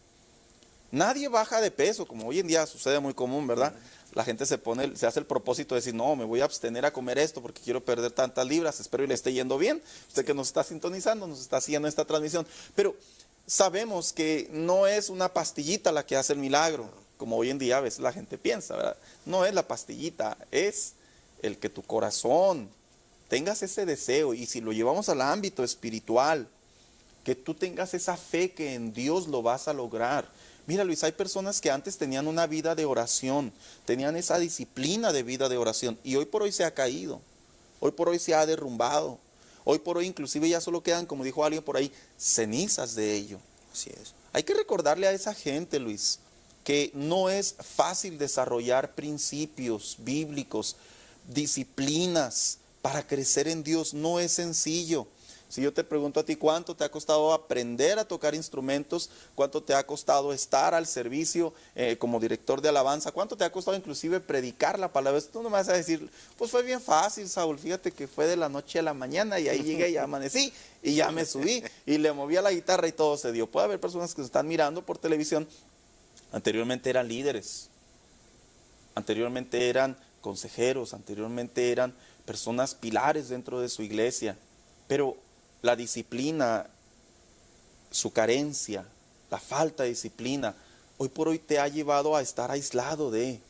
Nadie baja de peso, como hoy en día sucede muy común, ¿verdad? La gente se hace el propósito de decir, no, me voy a abstener a comer esto porque quiero perder tantas libras, espero y le esté yendo bien. Usted que nos está sintonizando, nos está siguiendo esta transmisión. Pero sabemos que no es una pastillita la que hace el milagro, como hoy en día a veces la gente piensa, ¿verdad? No es la pastillita, es el que tu corazón tengas ese deseo, y si lo llevamos al ámbito espiritual, que tú tengas esa fe que en Dios lo vas a lograr. Mira, Luis, hay personas que antes tenían una vida de oración, tenían esa disciplina de vida de oración, y hoy por hoy se ha caído, hoy por hoy se ha derrumbado, hoy por hoy inclusive ya solo quedan, como dijo alguien por ahí, cenizas de ello. Así es. Hay que recordarle a esa gente, Luis, que no es fácil desarrollar principios bíblicos, disciplinas para crecer en Dios, no es sencillo. Si yo te pregunto a ti, ¿cuánto te ha costado aprender a tocar instrumentos? ¿Cuánto te ha costado estar al servicio como director de alabanza? ¿Cuánto te ha costado inclusive predicar la palabra? Tú no me vas a decir, pues fue bien fácil, Saúl, fíjate que fue de la noche a la mañana y ahí llegué y ya amanecí y ya me subí y le moví a la guitarra y todo se dio. Puede haber personas que se están mirando por televisión, anteriormente eran líderes, anteriormente eran consejeros, anteriormente eran personas pilares dentro de su iglesia, pero la disciplina, su carencia, la falta de disciplina, hoy por hoy te ha llevado a estar aislado de.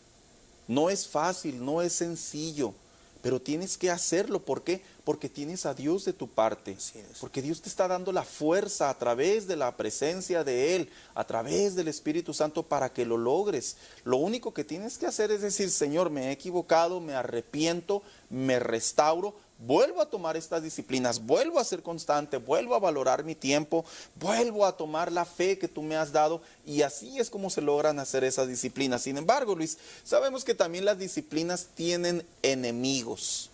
No es fácil, no es sencillo, pero tienes que hacerlo. ¿Por qué? Porque tienes a Dios de tu parte. Así es. Porque Dios te está dando la fuerza a través de la presencia de Él, a través del Espíritu Santo para que lo logres. Lo único que tienes que hacer es decir, Señor, me he equivocado, me arrepiento, me restauro, vuelvo a tomar estas disciplinas, vuelvo a ser constante, vuelvo a valorar mi tiempo, vuelvo a tomar la fe que tú me has dado, y así es como se logran hacer esas disciplinas. Sin embargo, Luis, sabemos que también las disciplinas tienen enemigos.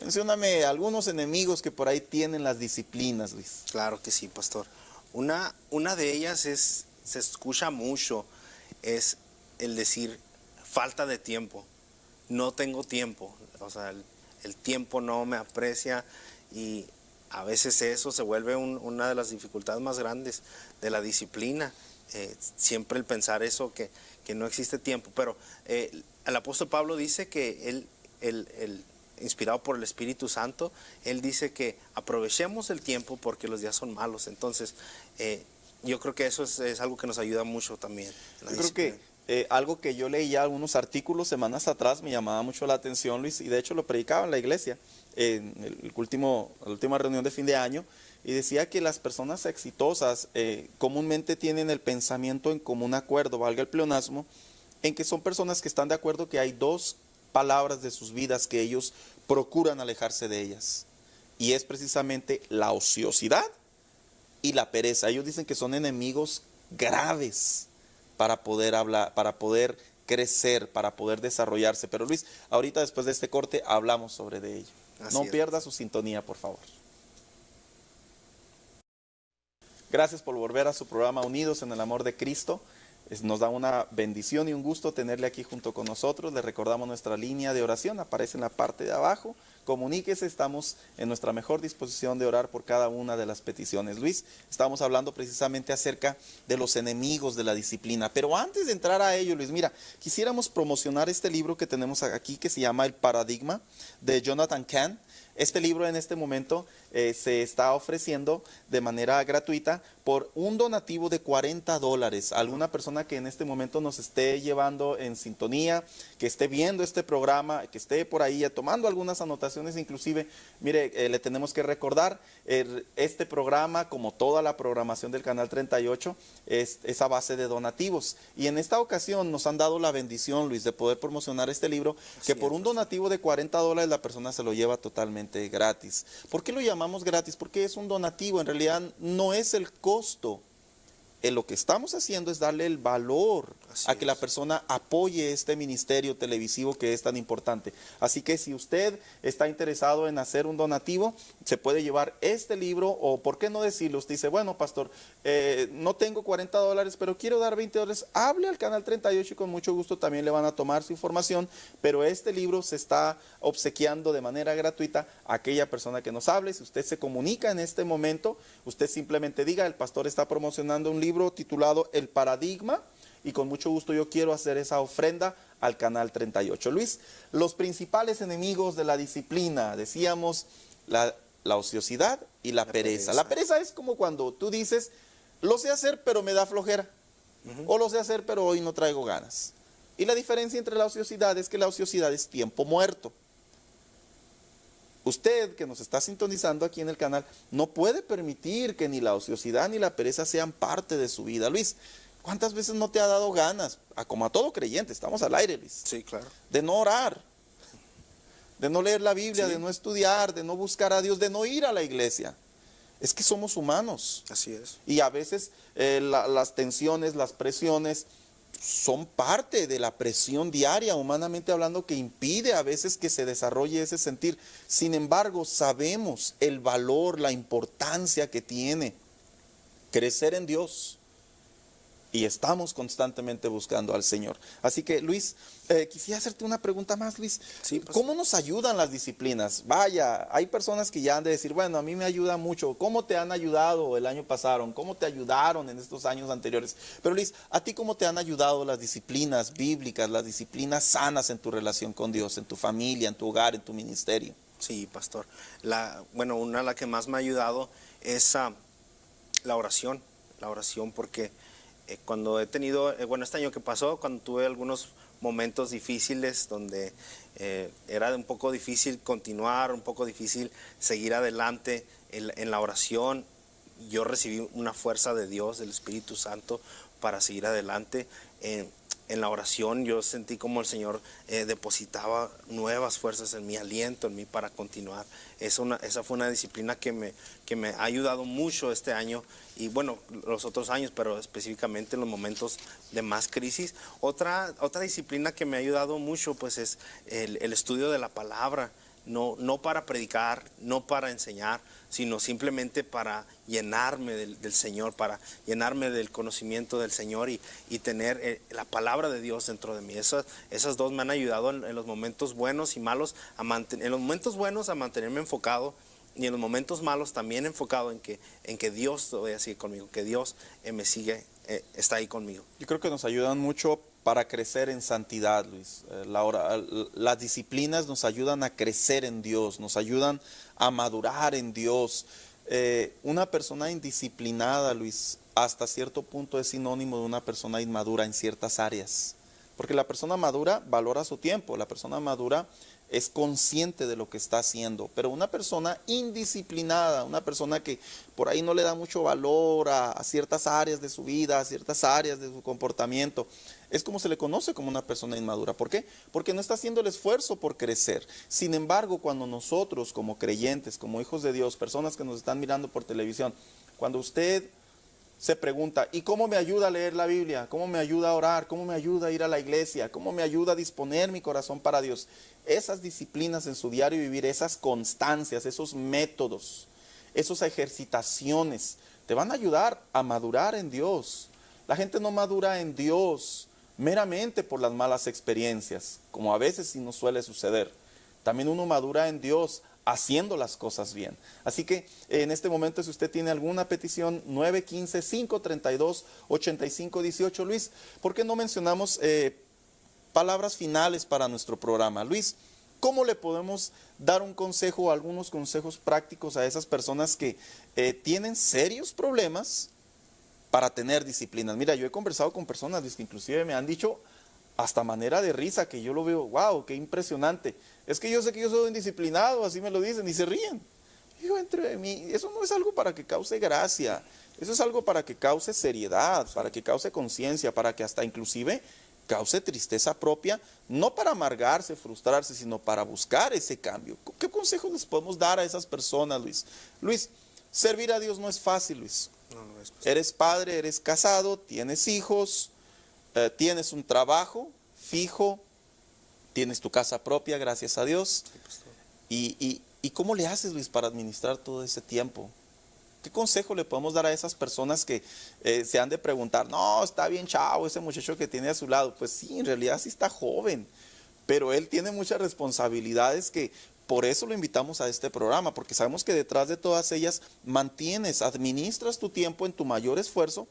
Mencióname algunos enemigos que por ahí tienen las disciplinas, Luis. Claro que sí, pastor. Una de ellas se escucha mucho, es el decir falta de tiempo. No tengo tiempo, o sea, el tiempo no me aprecia, y a veces eso se vuelve una de las dificultades más grandes de la disciplina. Siempre el pensar eso, que no existe tiempo. Pero el apóstol Pablo dice que él, inspirado por el Espíritu Santo, él dice que aprovechemos el tiempo porque los días son malos. Entonces, yo creo que eso es algo que nos ayuda mucho también. La Yo creo disciplina. que algo que yo leía algunos artículos semanas atrás me llamaba mucho la atención, Luis, y de hecho lo predicaba en la iglesia en la última reunión de fin de año, y decía que las personas exitosas comúnmente tienen el pensamiento en común acuerdo, valga el pleonasmo, en que son personas que están de acuerdo que hay dos palabras de sus vidas que ellos procuran alejarse de ellas, y es precisamente la ociosidad y la pereza. Ellos dicen que son enemigos graves para poder hablar, para poder crecer, para poder desarrollarse. Pero Luis, ahorita después de este corte hablamos sobre de ello. Así No es. pierda su sintonía, por favor. Gracias por volver a su programa Unidos en el Amor de Cristo. Nos da una bendición y un gusto tenerle aquí junto con nosotros. Le recordamos nuestra línea de oración, aparece en la parte de abajo. Comuníquese, estamos en nuestra mejor disposición de orar por cada una de las peticiones. Luis, estamos hablando precisamente acerca de los enemigos de la disciplina. Pero antes de entrar a ello, Luis, mira, quisiéramos promocionar este libro que tenemos aquí que se llama El Paradigma de Jonathan Cahn. Este libro en este momento se está ofreciendo de manera gratuita por un donativo de $40. Alguna persona que en este momento nos esté llevando en sintonía, que esté viendo este programa, que esté por ahí tomando algunas anotaciones, inclusive, mire, le tenemos que recordar, este programa, como toda la programación del Canal 38, es a base de donativos. Y en esta ocasión nos han dado la bendición, Luis, de poder promocionar este libro, que por un donativo de $40 la persona se lo lleva totalmente gratis. ¿Por qué lo llamamos gratis? Porque es un donativo, en realidad no es el costo. Lo que estamos haciendo es darle el valor a que la persona apoye este ministerio televisivo que es tan importante. Así que si usted está interesado en hacer un donativo, se puede llevar este libro, o por qué no decirlo, usted dice, bueno, pastor, no tengo $40, pero quiero dar $20, hable al Canal 38 y con mucho gusto también le van a tomar su información, pero este libro se está obsequiando de manera gratuita a aquella persona que nos hable. Si usted se comunica en este momento, usted simplemente diga, el pastor está promocionando un libro titulado El Paradigma, y con mucho gusto yo quiero hacer esa ofrenda al Canal 38. Luis, los principales enemigos de la disciplina, decíamos, la ociosidad y la pereza. La pereza es como cuando tú dices, lo sé hacer pero me da flojera, o lo sé hacer pero hoy no traigo ganas. Y la diferencia entre la ociosidad es que la ociosidad es tiempo muerto. Usted que nos está sintonizando aquí en el canal no puede permitir que ni la ociosidad ni la pereza sean parte de su vida. Luis, ¿cuántas veces no te ha dado ganas, como a todo creyente, estamos al aire, Luis, Sí, claro. de no orar, de no leer la Biblia, Sí. de no estudiar, de no buscar a Dios, de no ir a la iglesia? Es que somos humanos. Así es. Y a veces las tensiones, las presiones son parte de la presión diaria, humanamente hablando, que impide a veces que se desarrolle ese sentir. Sin embargo, sabemos el valor, la importancia que tiene crecer en Dios. Y estamos constantemente buscando al Señor. Así que, Luis, quisiera hacerte una pregunta más, Luis. Sí, pues. ¿Cómo nos ayudan las disciplinas? Vaya, hay personas que ya han de decir, bueno, a mí me ayuda mucho. ¿Cómo te han ayudado el año pasado? ¿Cómo te ayudaron en estos años anteriores? Pero, Luis, ¿a ti cómo te han ayudado las disciplinas bíblicas, las disciplinas sanas en tu relación con Dios, en tu familia, en tu hogar, en tu ministerio? Sí, pastor. Una de las que más me ha ayudado es la oración. La oración, porque cuando he tenido, este año que pasó, cuando tuve algunos momentos difíciles donde era un poco difícil continuar, un poco difícil seguir adelante en la oración, yo recibí una fuerza de Dios, del Espíritu Santo, para seguir adelante. En la oración yo sentí como el Señor depositaba nuevas fuerzas en mi aliento, en mí, para continuar. Esa fue una disciplina que me ha ayudado mucho este año, y bueno, los otros años, pero específicamente en los momentos de más crisis. Otra disciplina que me ha ayudado mucho, pues, es el estudio de la palabra. No para predicar, no para enseñar, sino simplemente para llenarme del Señor, para llenarme del conocimiento del Señor y tener la palabra de Dios dentro de mí. Esas dos me han ayudado en los momentos buenos y malos, en los momentos buenos a mantenerme enfocado, y en los momentos malos también enfocado en que Dios todavía sigue conmigo, que Dios me sigue, está ahí conmigo. Yo creo que nos ayudan mucho para crecer en santidad, Luis. Las disciplinas nos ayudan a crecer en Dios, nos ayudan a madurar en Dios. una persona indisciplinada, Luis, hasta cierto punto es sinónimo de una persona inmadura en ciertas áreas. Porque la persona madura valora su tiempo, la persona madura es consciente de lo que está haciendo, pero una persona indisciplinada, una persona que por ahí no le da mucho valor a ciertas áreas de su vida, a ciertas áreas de su comportamiento, es como se le conoce como una persona inmadura. ¿Por qué? Porque no está haciendo el esfuerzo por crecer. Sin embargo, cuando nosotros como creyentes, como hijos de Dios, personas que nos están mirando por televisión, cuando usted se pregunta, ¿y cómo me ayuda a leer la Biblia? ¿Cómo me ayuda a orar? ¿Cómo me ayuda a ir a la iglesia? ¿Cómo me ayuda a disponer mi corazón para Dios? Esas disciplinas en su diario vivir, esas constancias, esos métodos, esas ejercitaciones, te van a ayudar a madurar en Dios. La gente no madura en Dios meramente por las malas experiencias, como a veces sí nos suele suceder. También uno madura en Dios haciendo las cosas bien. Así que en este momento, si usted tiene alguna petición, 915-532-8518. Luis, ¿por qué no mencionamos palabras finales para nuestro programa? Luis, ¿cómo le podemos dar un consejo, algunos consejos prácticos a esas personas que tienen serios problemas para tener disciplinas? Mira, yo he conversado con personas que inclusive me han dicho hasta manera de risa, que yo lo veo, wow, qué impresionante. Es que yo sé que yo soy indisciplinado, así me lo dicen, y se ríen. Yo entre mí, eso no es algo para que cause gracia, eso es algo para que cause seriedad, para que cause conciencia, para que hasta inclusive cause tristeza propia, no para amargarse, frustrarse, sino para buscar ese cambio. ¿Qué consejos les podemos dar a esas personas, Luis? Luis, servir a Dios no es fácil, Luis. No es fácil. Eres padre, eres casado, tienes hijos, tienes un trabajo fijo, tienes tu casa propia, gracias a Dios. ¿Y cómo le haces, Luis, para administrar todo ese tiempo? ¿Qué consejo le podemos dar a esas personas que se han de preguntar, no, está bien chavo ese muchacho que tiene a su lado? Pues sí, en realidad sí está joven, pero él tiene muchas responsabilidades que por eso lo invitamos a este programa, porque sabemos que detrás de todas ellas administras tu tiempo en tu mayor esfuerzo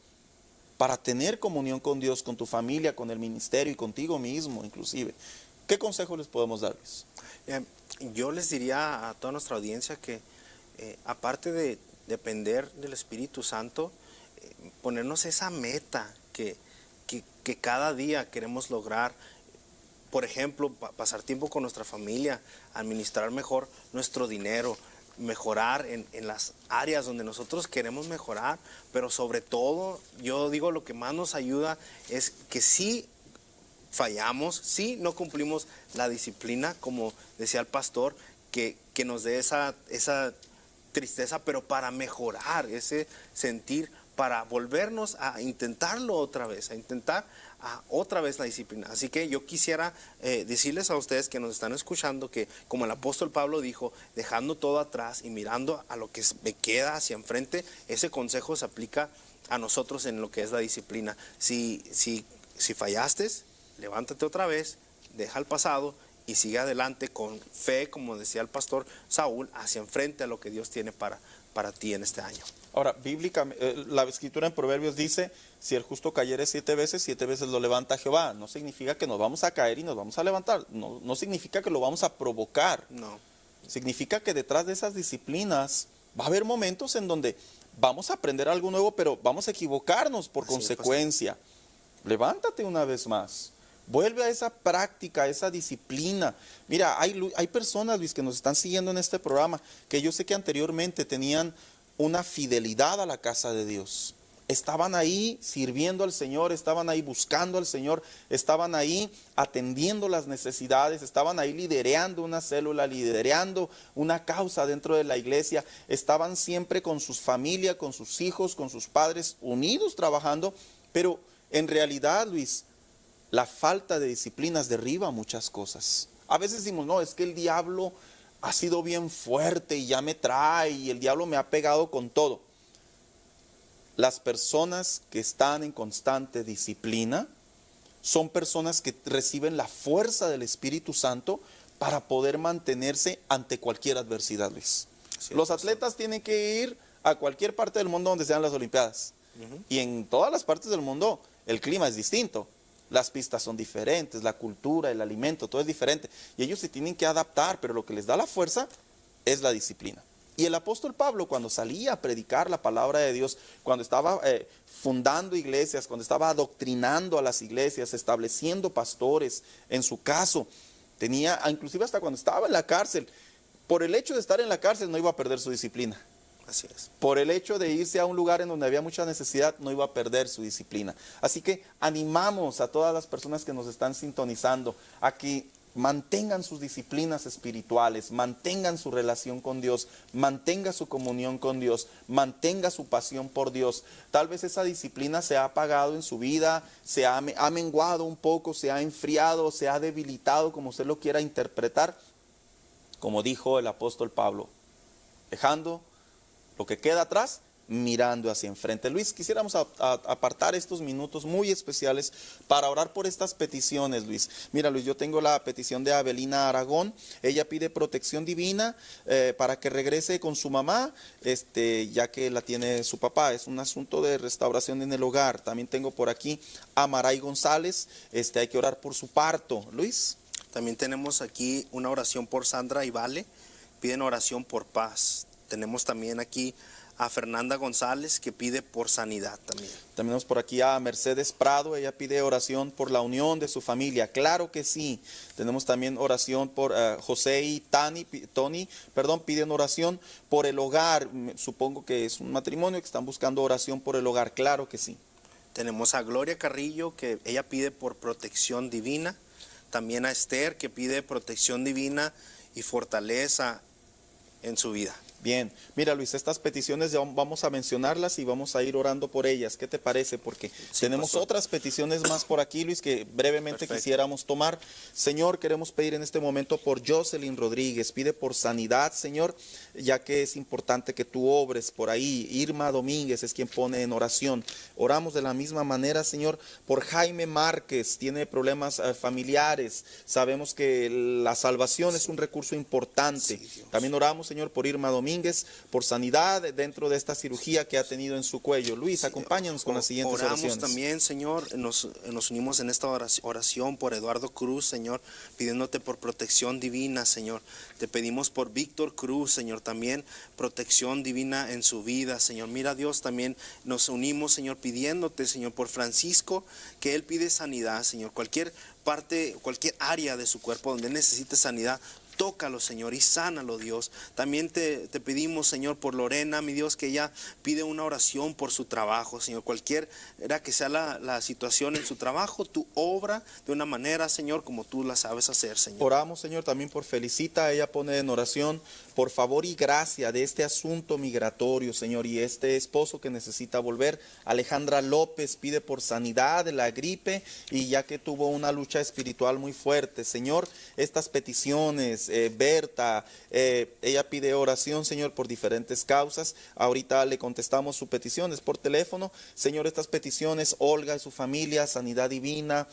para tener comunión con Dios, con tu familia, con el ministerio y contigo mismo inclusive. ¿Qué consejo les podemos darles? Yo les diría a toda nuestra audiencia que aparte de depender del Espíritu Santo, ponernos esa meta que cada día queremos lograr. Por ejemplo, pasar tiempo con nuestra familia, administrar mejor nuestro dinero, mejorar en las áreas donde nosotros queremos mejorar, pero sobre todo, yo digo, lo que más nos ayuda es que sí fallamos, sí no cumplimos la disciplina, como decía el pastor, que nos dé esa tristeza, pero para mejorar ese sentir, para volvernos a intentarlo otra vez, a intentar otra vez la disciplina. Así que yo quisiera decirles a ustedes que nos están escuchando que, como el apóstol Pablo dijo, dejando todo atrás y mirando a lo que me queda hacia enfrente, ese consejo se aplica a nosotros en lo que es la disciplina. Si fallaste, levántate otra vez, deja el pasado y sigue adelante con fe, como decía el pastor Saúl, hacia enfrente a lo que Dios tiene para ti en este año. Ahora, bíblicamente, la escritura en Proverbios dice, si el justo cayere 7 veces lo levanta Jehová. No significa que nos vamos a caer y nos vamos a levantar. No significa que lo vamos a provocar. No. Significa que detrás de esas disciplinas va a haber momentos en donde vamos a aprender algo nuevo, pero vamos a equivocarnos por consecuencia. Levántate una vez más. Vuelve a esa práctica, a esa disciplina. Mira, hay personas, Luis, que nos están siguiendo en este programa, que yo sé que anteriormente tenían una fidelidad a la casa de Dios. Estaban ahí sirviendo al Señor, estaban ahí buscando al Señor, estaban ahí atendiendo las necesidades, estaban ahí liderando una célula, liderando una causa dentro de la iglesia, estaban siempre con sus familias, con sus hijos, con sus padres, unidos trabajando, pero en realidad, Luis, la falta de disciplinas derriba muchas cosas. A veces decimos, no, es que el diablo ha sido bien fuerte y ya me trae y el diablo me ha pegado con todo. Las personas que están en constante disciplina son personas que reciben la fuerza del Espíritu Santo para poder mantenerse ante cualquier adversidad, Luis. Los atletas tienen que ir a cualquier parte del mundo donde sean las Olimpiadas. Y en todas las partes del mundo el clima es distinto. Las pistas son diferentes, la cultura, el alimento, todo es diferente. Y ellos se tienen que adaptar, pero lo que les da la fuerza es la disciplina. Y el apóstol Pablo, cuando salía a predicar la palabra de Dios, cuando estaba fundando iglesias, cuando estaba adoctrinando a las iglesias, estableciendo pastores, en su caso, tenía, inclusive hasta cuando estaba en la cárcel, por el hecho de estar en la cárcel no iba a perder su disciplina. Así es. Por el hecho de irse a un lugar en donde había mucha necesidad, no iba a perder su disciplina. Así que animamos a todas las personas que nos están sintonizando a que mantengan sus disciplinas espirituales, mantengan su relación con Dios, mantenga su comunión con Dios, mantenga su pasión por Dios. Tal vez esa disciplina se ha apagado en su vida, ha menguado un poco, se ha enfriado, se ha debilitado, como usted lo quiera interpretar. Como dijo el apóstol Pablo, dejando lo que queda atrás, mirando hacia enfrente. Luis, quisiéramos apartar estos minutos muy especiales para orar por estas peticiones, Luis. Mira, Luis, yo tengo la petición de Abelina Aragón. Ella pide protección divina para que regrese con su mamá, ya que la tiene su papá. Es un asunto de restauración en el hogar. También tengo por aquí a Maray González. Hay que orar por su parto. Luis. También tenemos aquí una oración por Sandra y Vale. Piden oración por paz. Tenemos también aquí a Fernanda González, que pide por sanidad también. Tenemos por aquí a Mercedes Prado, ella pide oración por la unión de su familia. Claro que sí. Tenemos también oración por José y Tony, piden oración por el hogar. Supongo que es un matrimonio que están buscando oración por el hogar. Claro que sí. Tenemos a Gloria Carrillo, que ella pide por protección divina. También a Esther, que pide protección divina y fortaleza en su vida. Bien, mira Luis, estas peticiones vamos a mencionarlas y vamos a ir orando por ellas. ¿Qué te parece? Porque sí, tenemos pastor. Otras peticiones más por aquí, Luis, que brevemente quisiéramos tomar. Señor, queremos pedir en este momento por Jocelyn Rodríguez. Pide por sanidad, Señor, ya que es importante que tú obres por ahí. Irma Domínguez es quien pone en oración. Oramos de la misma manera, Señor, por Jaime Márquez. Tiene problemas familiares. Sabemos que la salvación es un recurso importante. Sí, también oramos, Señor, por Irma Domínguez, por sanidad dentro de esta cirugía que ha tenido en su cuello. Luis, acompáñanos con las siguientes oraciones. Oramos también, Señor, nos unimos en esta oración por Eduardo Cruz, Señor, pidiéndote por protección divina, Señor. Te pedimos por Víctor Cruz, Señor, también protección divina en su vida, Señor. Mira, Dios, también nos unimos, Señor, pidiéndote, Señor, por Francisco, que él pide sanidad, Señor. Cualquier parte, cualquier área de su cuerpo donde necesite sanidad, tócalo, Señor, y sánalo, Dios. También te pedimos, Señor, por Lorena, mi Dios, que ella pide una oración por su trabajo, Señor. Cualquiera que sea la situación en su trabajo, tú obra de una manera, Señor, como tú la sabes hacer, Señor. Oramos, Señor, también por Felicita. Ella pone en oración por favor y gracia de este asunto migratorio, Señor, y este esposo que necesita volver. Alejandra López pide por sanidad de la gripe y ya que tuvo una lucha espiritual muy fuerte, Señor, estas peticiones, Berta, ella pide oración, Señor, por diferentes causas. Ahorita le contestamos su petición, es por teléfono. Señor, estas peticiones, Olga y su familia, sanidad divina,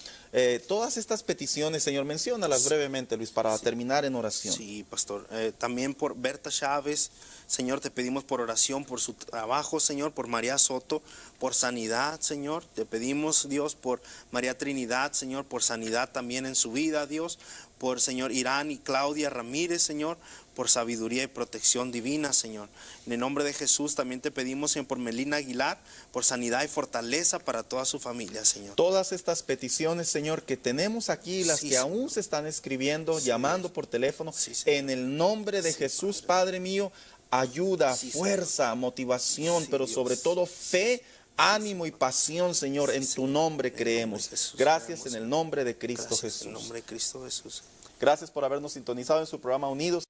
todas estas peticiones, Señor, menciónalas brevemente, Luis, para terminar en oración. Sí, pastor. También por Berta Chávez, Señor, te pedimos por oración por su trabajo, Señor, por María Soto, por sanidad, Señor. Te pedimos, Dios, por María Trinidad, Señor, por sanidad también en su vida, Dios. Por, Señor, Irán y Claudia Ramírez, Señor, por sabiduría y protección divina, Señor. En el nombre de Jesús también te pedimos, Señor, por Melina Aguilar, por sanidad y fortaleza para toda su familia, Señor. Todas estas peticiones, Señor, que tenemos aquí, las que aún se están escribiendo, llamando por teléfono, en el nombre de Jesús, Padre mío, ayuda, fuerza, motivación, pero sobre todo fe, ánimo y pasión, Señor, en tu nombre creemos. Gracias en el nombre de Cristo Jesús. En el nombre de Cristo Jesús. Gracias por habernos sintonizado en su programa Unidos.